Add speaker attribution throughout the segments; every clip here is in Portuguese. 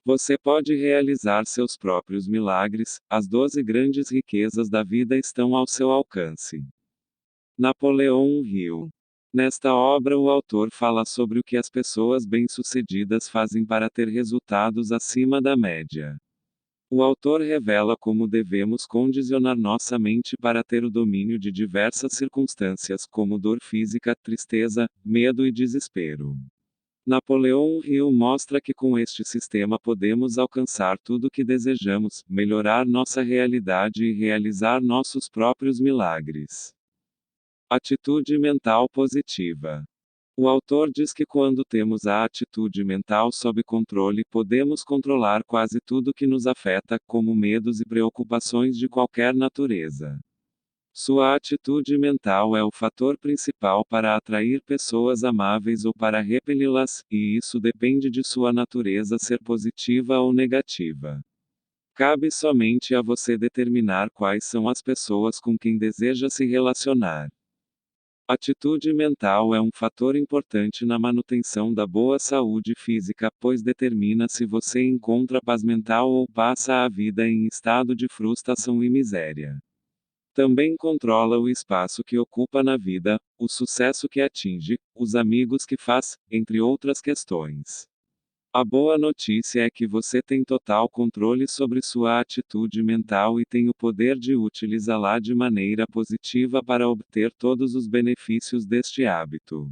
Speaker 1: Você pode realizar seus próprios milagres, as 12 grandes riquezas da vida estão ao seu alcance. Napoleão Hill. Nesta obra, o autor fala sobre o que as pessoas bem-sucedidas fazem para ter resultados acima da média. O autor revela como devemos condicionar nossa mente para ter o domínio de diversas circunstâncias, como dor física, tristeza, medo e desespero. Napoleão Hill mostra que com este sistema podemos alcançar tudo o que desejamos, melhorar nossa realidade e realizar nossos próprios milagres. Atitude mental positiva. O autor diz que quando temos a atitude mental sob controle, podemos controlar quase tudo que nos afeta, como medos e preocupações de qualquer natureza. Sua atitude mental é o fator principal para atrair pessoas amáveis ou para repeli-las, e isso depende de sua natureza ser positiva ou negativa. Cabe somente a você determinar quais são as pessoas com quem deseja se relacionar. Atitude mental é um fator importante na manutenção da boa saúde física, pois determina se você encontra paz mental ou passa a vida em estado de frustração e miséria. Também controla o espaço que ocupa na vida, o sucesso que atinge, os amigos que faz, entre outras questões. A boa notícia é que você tem total controle sobre sua atitude mental e tem o poder de utilizá-la de maneira positiva para obter todos os benefícios deste hábito.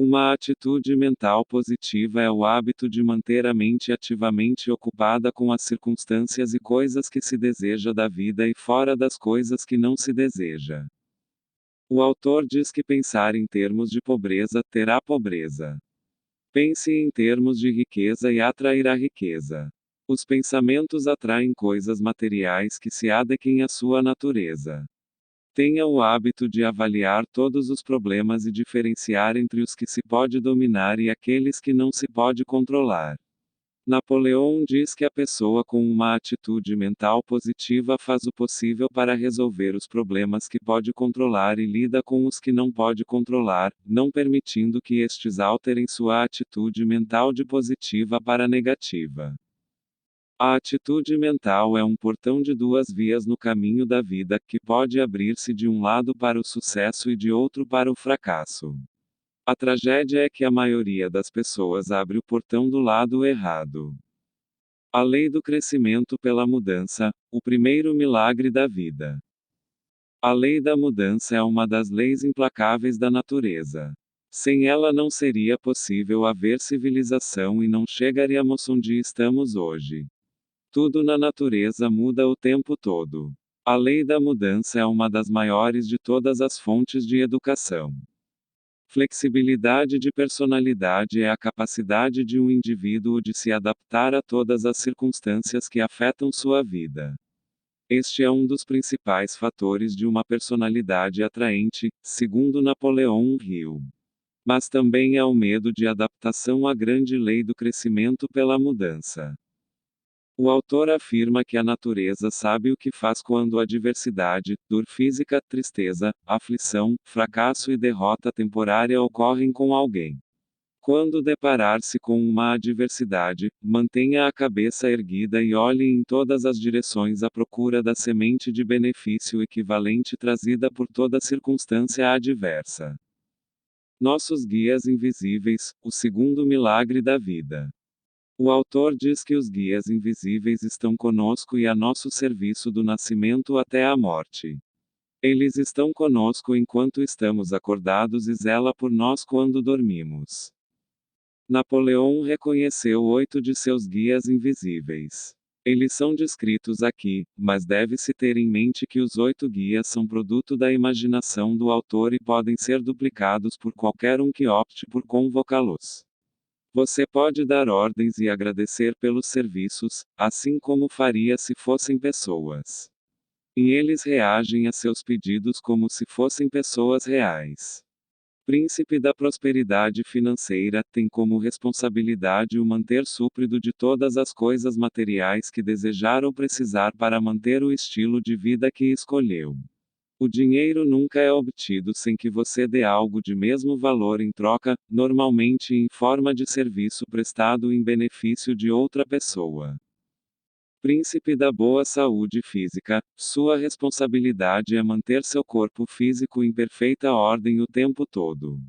Speaker 1: Uma atitude mental positiva é o hábito de manter a mente ativamente ocupada com as circunstâncias e coisas que se deseja da vida e fora das coisas que não se deseja. O autor diz que pensar em termos de pobreza terá pobreza. Pense em termos de riqueza e atrairá riqueza. Os pensamentos atraem coisas materiais que se adequem à sua natureza. Tenha o hábito de avaliar todos os problemas e diferenciar entre os que se pode dominar e aqueles que não se pode controlar. Napoleão diz que a pessoa com uma atitude mental positiva faz o possível para resolver os problemas que pode controlar e lida com os que não pode controlar, não permitindo que estes alterem sua atitude mental de positiva para negativa. A atitude mental é um portão de duas vias no caminho da vida, que pode abrir-se de um lado para o sucesso e de outro para o fracasso. A tragédia é que a maioria das pessoas abre o portão do lado errado. A lei do crescimento pela mudança, o primeiro milagre da vida. A lei da mudança é uma das leis implacáveis da natureza. Sem ela não seria possível haver civilização e não chegaríamos onde estamos hoje. Tudo na natureza muda o tempo todo. A lei da mudança é uma das maiores de todas as fontes de educação. Flexibilidade de personalidade é a capacidade de um indivíduo de se adaptar a todas as circunstâncias que afetam sua vida. Este é um dos principais fatores de uma personalidade atraente, segundo Napoleão Hill. Mas também é o medo de adaptação à grande lei do crescimento pela mudança. O autor afirma que a natureza sabe o que faz quando adversidade, dor física, tristeza, aflição, fracasso e derrota temporária ocorrem com alguém. Quando deparar-se com uma adversidade, mantenha a cabeça erguida e olhe em todas as direções à procura da semente de benefício equivalente trazida por toda circunstância adversa. Nossos guias invisíveis, o segundo milagre da vida. O autor diz que os guias invisíveis estão conosco e a nosso serviço do nascimento até a morte. Eles estão conosco enquanto estamos acordados e zela por nós quando dormimos. Napoleão reconheceu 8 de seus guias invisíveis. Eles são descritos aqui, mas deve-se ter em mente que os 8 guias são produto da imaginação do autor e podem ser duplicados por qualquer um que opte por convocá-los. Você pode dar ordens e agradecer pelos serviços, assim como faria se fossem pessoas. E eles reagem a seus pedidos como se fossem pessoas reais. Príncipe da prosperidade financeira tem como responsabilidade o manter súprido de todas as coisas materiais que desejar ou precisar para manter o estilo de vida que escolheu. O dinheiro nunca é obtido sem que você dê algo de mesmo valor em troca, normalmente em forma de serviço prestado em benefício de outra pessoa. Príncipe da boa saúde física, sua responsabilidade é manter seu corpo físico em perfeita ordem o tempo todo.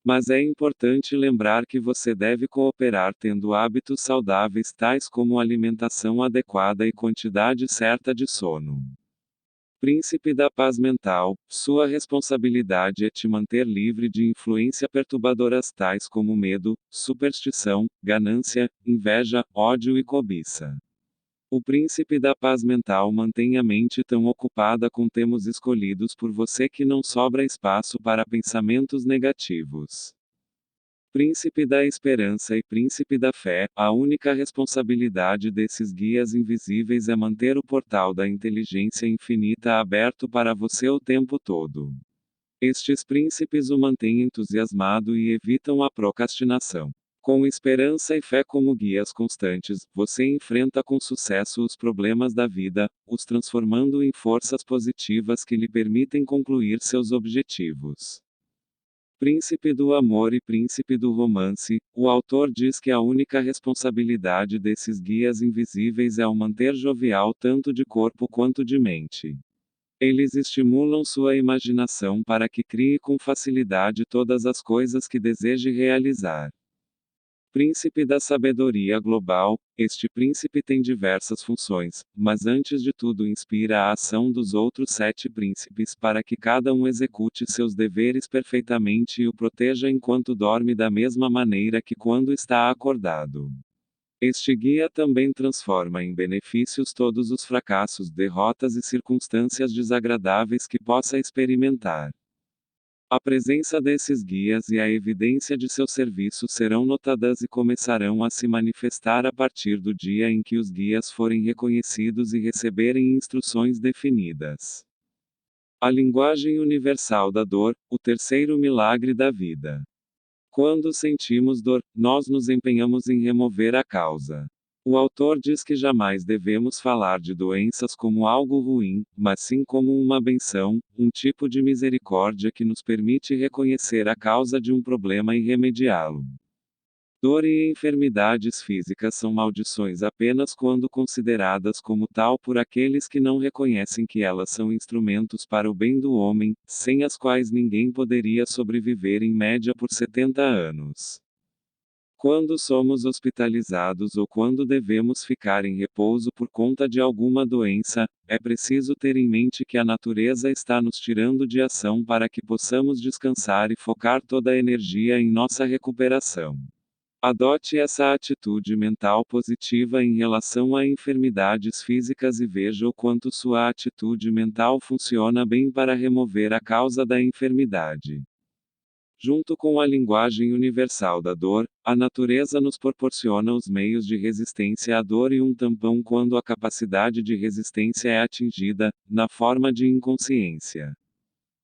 Speaker 1: Mas é importante lembrar que você deve cooperar tendo hábitos saudáveis tais como alimentação adequada e quantidade certa de sono. Príncipe da paz mental, sua responsabilidade é te manter livre de influência perturbadoras tais como medo, superstição, ganância, inveja, ódio e cobiça. O príncipe da paz mental mantém a mente tão ocupada com temas escolhidos por você que não sobra espaço para pensamentos negativos. Príncipe da esperança e príncipe da fé, a única responsabilidade desses guias invisíveis é manter o portal da inteligência infinita aberto para você o tempo todo. Estes príncipes o mantêm entusiasmado e evitam a procrastinação. Com esperança e fé como guias constantes, você enfrenta com sucesso os problemas da vida, os transformando em forças positivas que lhe permitem concluir seus objetivos. Príncipe do amor e príncipe do romance, o autor diz que a única responsabilidade desses guias invisíveis é o manter jovial tanto de corpo quanto de mente. Eles estimulam sua imaginação para que crie com facilidade todas as coisas que deseje realizar. Príncipe da sabedoria global, este príncipe tem diversas funções, mas antes de tudo inspira a ação dos outros 7 príncipes para que cada um execute seus deveres perfeitamente e o proteja enquanto dorme da mesma maneira que quando está acordado. Este guia também transforma em benefícios todos os fracassos, derrotas e circunstâncias desagradáveis que possa experimentar. A presença desses guias e a evidência de seu serviço serão notadas e começarão a se manifestar a partir do dia em que os guias forem reconhecidos e receberem instruções definidas. A linguagem universal da dor, o terceiro milagre da vida. Quando sentimos dor, nós nos empenhamos em remover a causa. O autor diz que jamais devemos falar de doenças como algo ruim, mas sim como uma benção, um tipo de misericórdia que nos permite reconhecer a causa de um problema e remediá-lo. Dor e enfermidades físicas são maldições apenas quando consideradas como tal por aqueles que não reconhecem que elas são instrumentos para o bem do homem, sem as quais ninguém poderia sobreviver em média por 70 anos. Quando somos hospitalizados ou quando devemos ficar em repouso por conta de alguma doença, é preciso ter em mente que a natureza está nos tirando de ação para que possamos descansar e focar toda a energia em nossa recuperação. Adote essa atitude mental positiva em relação a enfermidades físicas e veja o quanto sua atitude mental funciona bem para remover a causa da enfermidade. Junto com a linguagem universal da dor, a natureza nos proporciona os meios de resistência à dor e um tampão quando a capacidade de resistência é atingida, na forma de inconsciência.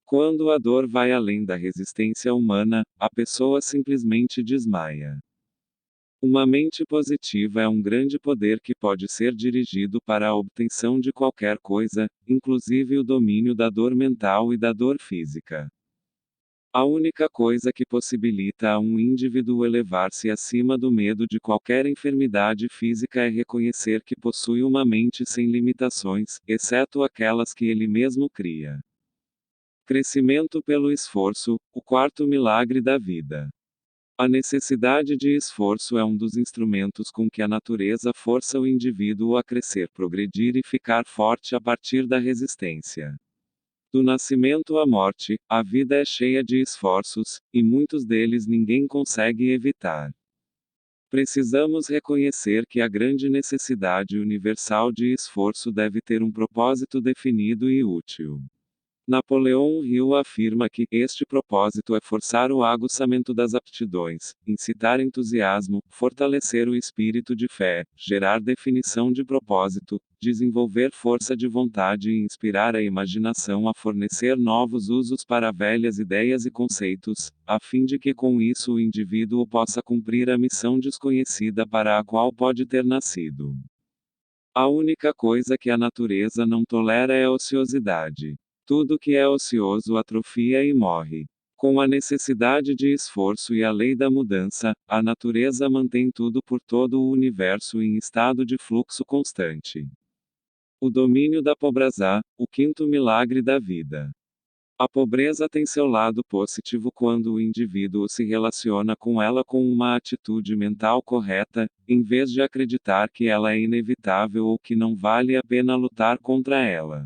Speaker 1: Quando a dor vai além da resistência humana, a pessoa simplesmente desmaia. Uma mente positiva é um grande poder que pode ser dirigido para a obtenção de qualquer coisa, inclusive o domínio da dor mental e da dor física. A única coisa que possibilita a um indivíduo elevar-se acima do medo de qualquer enfermidade física é reconhecer que possui uma mente sem limitações, exceto aquelas que ele mesmo cria. Crescimento pelo esforço, o quarto milagre da vida. A necessidade de esforço é um dos instrumentos com que a natureza força o indivíduo a crescer, progredir e ficar forte a partir da resistência. Do nascimento à morte, a vida é cheia de esforços, e muitos deles ninguém consegue evitar. Precisamos reconhecer que a grande necessidade universal de esforço deve ter um propósito definido e útil. Napoleão Hill afirma que este propósito é forçar o aguçamento das aptidões, incitar entusiasmo, fortalecer o espírito de fé, gerar definição de propósito, desenvolver força de vontade e inspirar a imaginação a fornecer novos usos para velhas ideias e conceitos, a fim de que com isso o indivíduo possa cumprir a missão desconhecida para a qual pode ter nascido. A única coisa que a natureza não tolera é a ociosidade. Tudo que é ocioso atrofia e morre. Com a necessidade de esforço e a lei da mudança, a natureza mantém tudo por todo o universo em estado de fluxo constante. O domínio da pobreza, o quinto milagre da vida. A pobreza tem seu lado positivo quando o indivíduo se relaciona com ela com uma atitude mental correta, em vez de acreditar que ela é inevitável ou que não vale a pena lutar contra ela.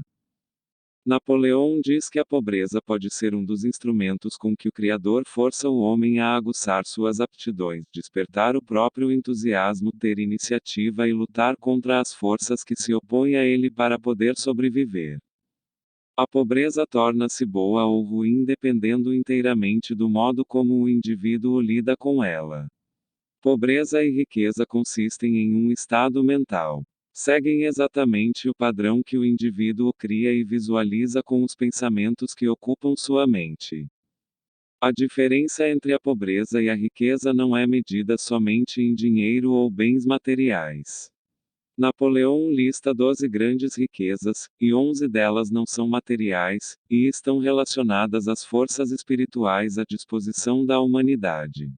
Speaker 1: Napoleão diz que a pobreza pode ser um dos instrumentos com que o Criador força o homem a aguçar suas aptidões, despertar o próprio entusiasmo, ter iniciativa e lutar contra as forças que se opõem a ele para poder sobreviver. A pobreza torna-se boa ou ruim dependendo inteiramente do modo como o indivíduo lida com ela. Pobreza e riqueza consistem em um estado mental. Seguem exatamente o padrão que o indivíduo cria e visualiza com os pensamentos que ocupam sua mente. A diferença entre a pobreza e a riqueza não é medida somente em dinheiro ou bens materiais. Napoleão lista 12 grandes riquezas, e 11 delas não são materiais, e estão relacionadas às forças espirituais à disposição da humanidade.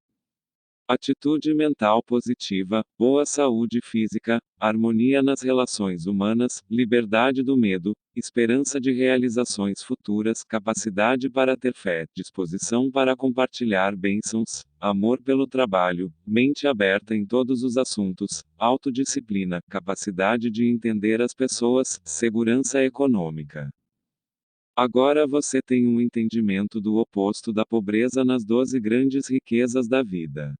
Speaker 1: Atitude mental positiva, boa saúde física, harmonia nas relações humanas, liberdade do medo, esperança de realizações futuras, capacidade para ter fé, disposição para compartilhar bênçãos, amor pelo trabalho, mente aberta em todos os assuntos, autodisciplina, capacidade de entender as pessoas, segurança econômica. Agora você tem um entendimento do oposto da pobreza nas 12 grandes riquezas da vida.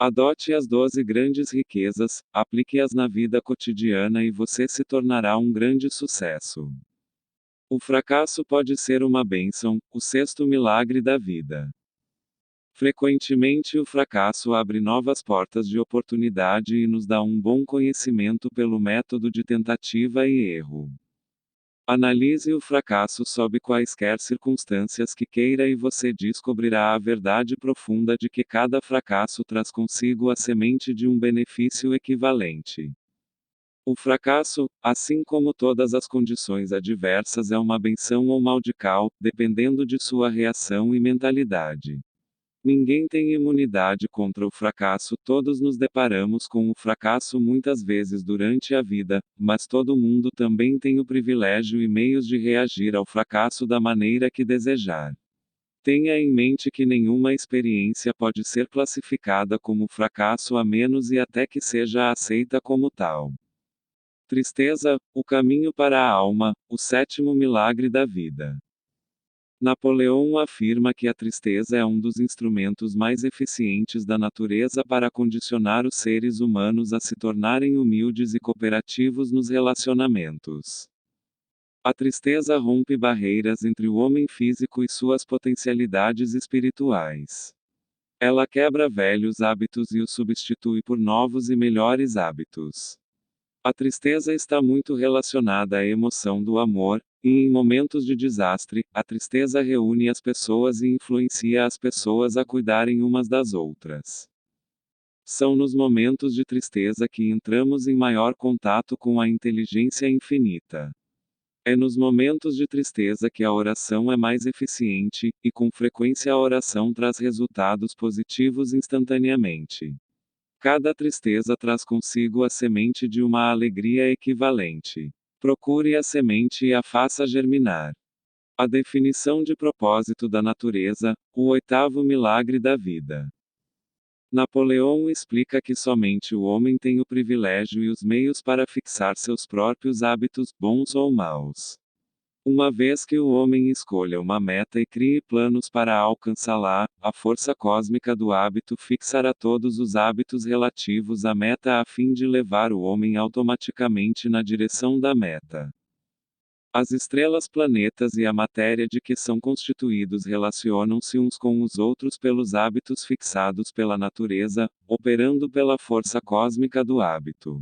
Speaker 1: Adote as 12 grandes riquezas, aplique-as na vida cotidiana e você se tornará um grande sucesso. O fracasso pode ser uma bênção, o sexto milagre da vida. Frequentemente o fracasso abre novas portas de oportunidade e nos dá um bom conhecimento pelo método de tentativa e erro. Analise o fracasso sob quaisquer circunstâncias que queira e você descobrirá a verdade profunda de que cada fracasso traz consigo a semente de um benefício equivalente. O fracasso, assim como todas as condições adversas, é uma benção ou maldical, dependendo de sua reação e mentalidade. Ninguém tem imunidade contra o fracasso, todos nos deparamos com o fracasso muitas vezes durante a vida, mas todo mundo também tem o privilégio e meios de reagir ao fracasso da maneira que desejar. Tenha em mente que nenhuma experiência pode ser classificada como fracasso a menos e até que seja aceita como tal. Tristeza, o caminho para a alma, o sétimo milagre da vida. Napoleão afirma que a tristeza é um dos instrumentos mais eficientes da natureza para condicionar os seres humanos a se tornarem humildes e cooperativos nos relacionamentos. A tristeza rompe barreiras entre o homem físico e suas potencialidades espirituais. Ela quebra velhos hábitos e os substitui por novos e melhores hábitos. A tristeza está muito relacionada à emoção do amor, e em momentos de desastre, a tristeza reúne as pessoas e influencia as pessoas a cuidarem umas das outras. São nos momentos de tristeza que entramos em maior contato com a inteligência infinita. É nos momentos de tristeza que a oração é mais eficiente, e com frequência a oração traz resultados positivos instantaneamente. Cada tristeza traz consigo a semente de uma alegria equivalente. Procure a semente e a faça germinar. A definição de propósito da natureza, o oitavo milagre da vida. Napoleão explica que somente o homem tem o privilégio e os meios para fixar seus próprios hábitos, bons ou maus. Uma vez que o homem escolha uma meta e crie planos para alcançá-la, a força cósmica do hábito fixará todos os hábitos relativos à meta a fim de levar o homem automaticamente na direção da meta. As estrelas, planetas e a matéria de que são constituídos relacionam-se uns com os outros pelos hábitos fixados pela natureza, operando pela força cósmica do hábito.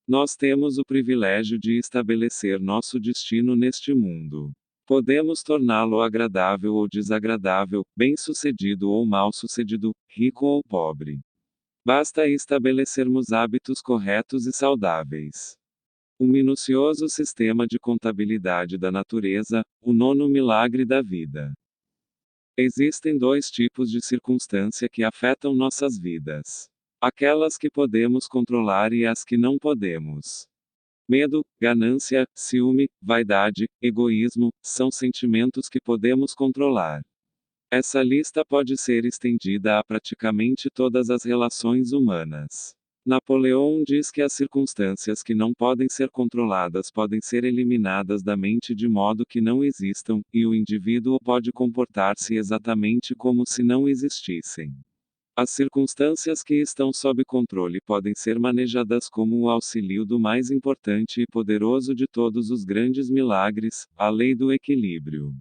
Speaker 1: Nós temos o privilégio de estabelecer nosso destino neste mundo. Podemos torná-lo agradável ou desagradável, bem-sucedido ou mal-sucedido, rico ou pobre. Basta estabelecermos hábitos corretos e saudáveis. O minucioso sistema de contabilidade da natureza, o nono milagre da vida. Existem dois tipos de circunstância que afetam nossas vidas: aquelas que podemos controlar e as que não podemos. Medo, ganância, ciúme, vaidade, egoísmo, são sentimentos que podemos controlar. Essa lista pode ser estendida a praticamente todas as relações humanas. Napoleão diz que as circunstâncias que não podem ser controladas podem ser eliminadas da mente de modo que não existam, e o indivíduo pode comportar-se exatamente como se não existissem. As circunstâncias que estão sob controle podem ser manejadas como o auxílio do mais importante e poderoso de todos os grandes milagres, a lei do equilíbrio.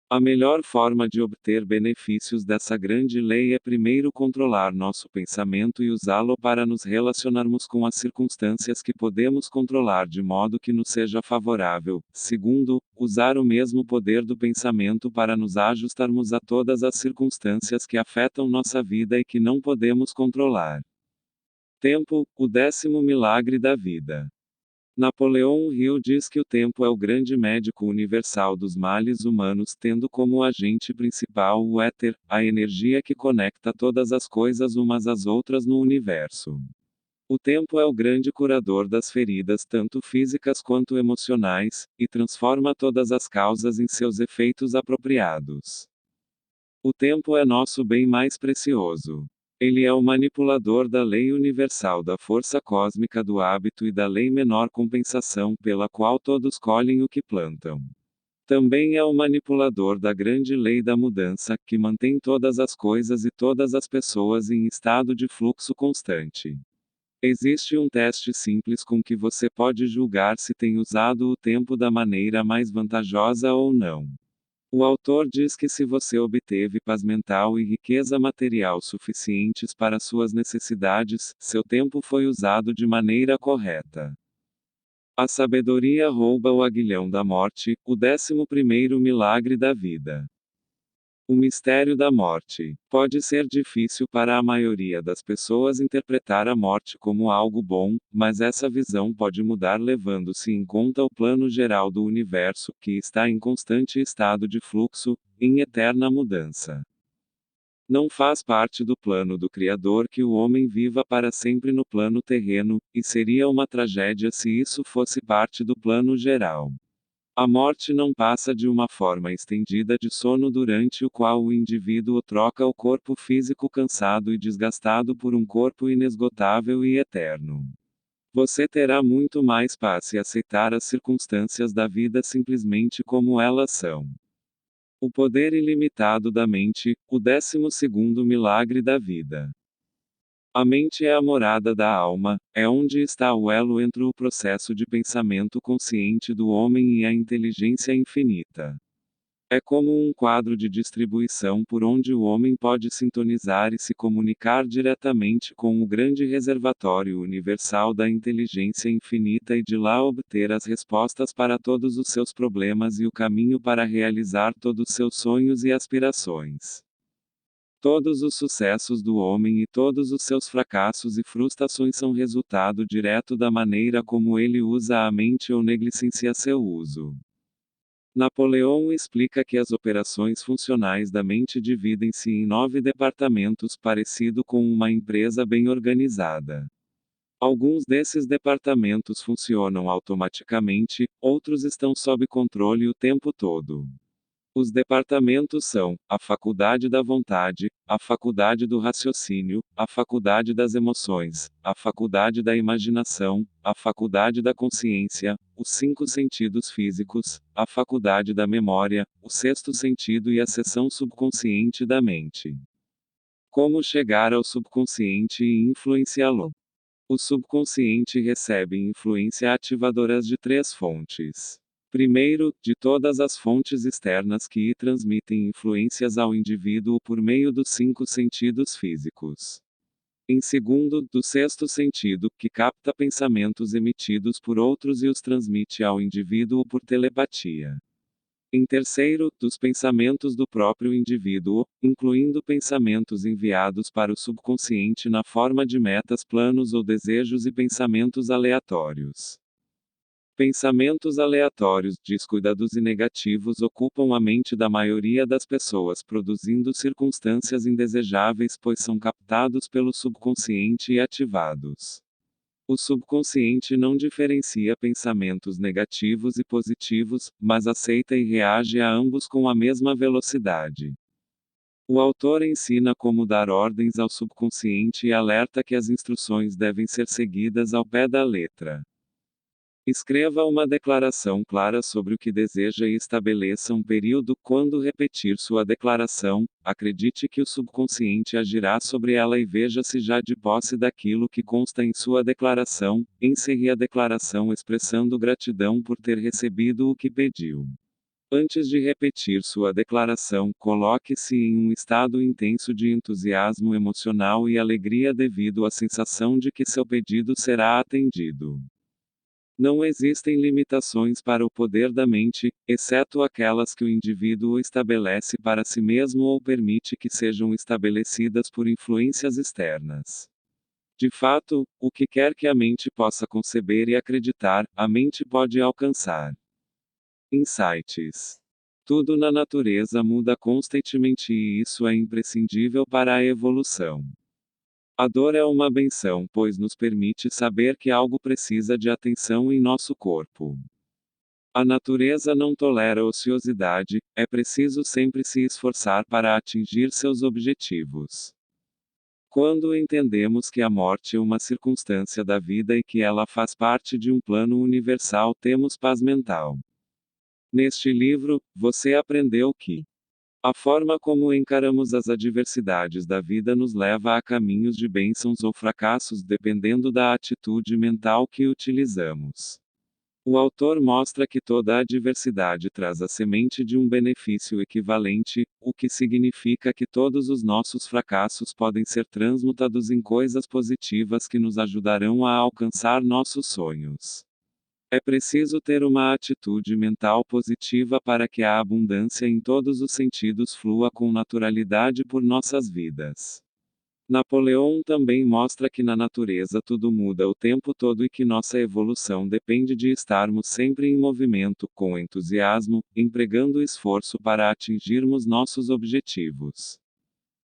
Speaker 1: A melhor forma de obter benefícios dessa grande lei é primeiro controlar nosso pensamento e usá-lo para nos relacionarmos com as circunstâncias que podemos controlar de modo que nos seja favorável. Segundo, usar o mesmo poder do pensamento para nos ajustarmos a todas as circunstâncias que afetam nossa vida e que não podemos controlar. Tempo, o 10º milagre da vida. Napoleão Hill diz que o tempo é o grande médico universal dos males humanos, tendo como agente principal o éter, a energia que conecta todas as coisas umas às outras no universo. O tempo é o grande curador das feridas tanto físicas quanto emocionais, e transforma todas as causas em seus efeitos apropriados. O tempo é nosso bem mais precioso. Ele é o manipulador da lei universal da força cósmica do hábito e da lei menor compensação pela qual todos colhem o que plantam. Também é o manipulador da grande lei da mudança, que mantém todas as coisas e todas as pessoas em estado de fluxo constante. Existe um teste simples com que você pode julgar se tem usado o tempo da maneira mais vantajosa ou não. O autor diz que se você obteve paz mental e riqueza material suficientes para suas necessidades, seu tempo foi usado de maneira correta. A sabedoria rouba o aguilhão da morte, o 11º milagre da vida. O mistério da morte. Pode ser difícil para a maioria das pessoas interpretar a morte como algo bom, mas essa visão pode mudar levando-se em conta o plano geral do universo, que está em constante estado de fluxo, em eterna mudança. Não faz parte do plano do Criador que o homem viva para sempre no plano terreno, e seria uma tragédia se isso fosse parte do plano geral. A morte não passa de uma forma estendida de sono durante o qual o indivíduo troca o corpo físico cansado e desgastado por um corpo inesgotável e eterno. Você terá muito mais paz se aceitar as circunstâncias da vida simplesmente como elas são. O poder ilimitado da mente, o 12º milagre da vida. A mente é a morada da alma, é onde está o elo entre o processo de pensamento consciente do homem e a inteligência infinita. É como um quadro de distribuição por onde o homem pode sintonizar e se comunicar diretamente com o grande reservatório universal da inteligência infinita e de lá obter as respostas para todos os seus problemas e o caminho para realizar todos seus sonhos e aspirações. Todos os sucessos do homem e todos os seus fracassos e frustrações são resultado direto da maneira como ele usa a mente ou negligencia seu uso. Napoleão explica que as operações funcionais da mente dividem-se em 9 departamentos parecido com uma empresa bem organizada. Alguns desses departamentos funcionam automaticamente, outros estão sob controle o tempo todo. Os departamentos são: a faculdade da vontade, a faculdade do raciocínio, a faculdade das emoções, a faculdade da imaginação, a faculdade da consciência, os 5 sentidos físicos, a faculdade da memória, o sexto sentido e a seção subconsciente da mente. Como chegar ao subconsciente e influenciá-lo? O subconsciente recebe influência ativadoras de 3 fontes. Primeiro, de todas as fontes externas que transmitem influências ao indivíduo por meio dos 5 sentidos físicos. Em segundo, do sexto sentido, que capta pensamentos emitidos por outros e os transmite ao indivíduo por telepatia. Em terceiro, dos pensamentos do próprio indivíduo, incluindo pensamentos enviados para o subconsciente na forma de metas, planos ou desejos e pensamentos aleatórios. Pensamentos aleatórios, descuidados e negativos ocupam a mente da maioria das pessoas, produzindo circunstâncias indesejáveis, pois são captados pelo subconsciente e ativados. O subconsciente não diferencia pensamentos negativos e positivos, mas aceita e reage a ambos com a mesma velocidade. O autor ensina como dar ordens ao subconsciente e alerta que as instruções devem ser seguidas ao pé da letra. Escreva uma declaração clara sobre o que deseja e estabeleça um período quando repetir sua declaração. Acredite que o subconsciente agirá sobre ela e veja se já de posse daquilo que consta em sua declaração. Encerre a declaração expressando gratidão por ter recebido o que pediu. Antes de repetir sua declaração, coloque-se em um estado intenso de entusiasmo emocional e alegria devido à sensação de que seu pedido será atendido. Não existem limitações para o poder da mente, exceto aquelas que o indivíduo estabelece para si mesmo ou permite que sejam estabelecidas por influências externas. De fato, o que quer que a mente possa conceber e acreditar, a mente pode alcançar. Insights. Tudo na natureza muda constantemente e isso é imprescindível para a evolução. A dor é uma benção, pois nos permite saber que algo precisa de atenção em nosso corpo. A natureza não tolera ociosidade, é preciso sempre se esforçar para atingir seus objetivos. Quando entendemos que a morte é uma circunstância da vida e que ela faz parte de um plano universal, temos paz mental. Neste livro, você aprendeu que a forma como encaramos as adversidades da vida nos leva a caminhos de bênçãos ou fracassos dependendo da atitude mental que utilizamos. O autor mostra que toda adversidade traz a semente de um benefício equivalente, o que significa que todos os nossos fracassos podem ser transmutados em coisas positivas que nos ajudarão a alcançar nossos sonhos. É preciso ter uma atitude mental positiva para que a abundância em todos os sentidos flua com naturalidade por nossas vidas. Napoleão também mostra que na natureza tudo muda o tempo todo e que nossa evolução depende de estarmos sempre em movimento, com entusiasmo, empregando esforço para atingirmos nossos objetivos.